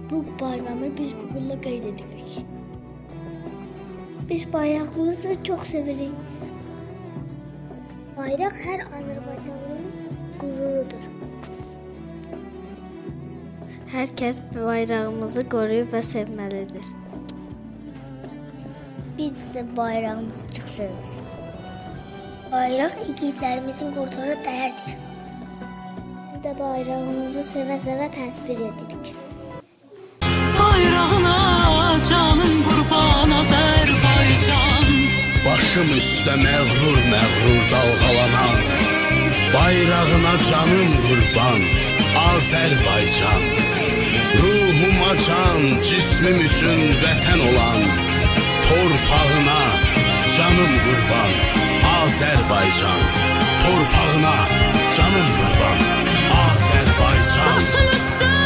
Bu bayramı biz bugünle qeyd edirik. Biz bayrağımızı çok sevirik. Bayraq hər Azərbaycanlının qururudur. Herkes bayrağımızı qoruyub və sevməlidir. Biz də bayrağımızı çox seviriz. Bayraq igidlərimizin qurduğu dəyərdir. Biz də bayrağımızı sevə-sevə təsvir edirik. Bayrağına canım qurban Azərbaycan. Başım üstə məğrur dalğalanan, bayrağına canım qurban Azərbaycan. Ruhuma can, cismim üçün vətən olan, torpağına canım qurban Azərbaycan. Torpağına canım qurban Azərbaycan. Başım üstə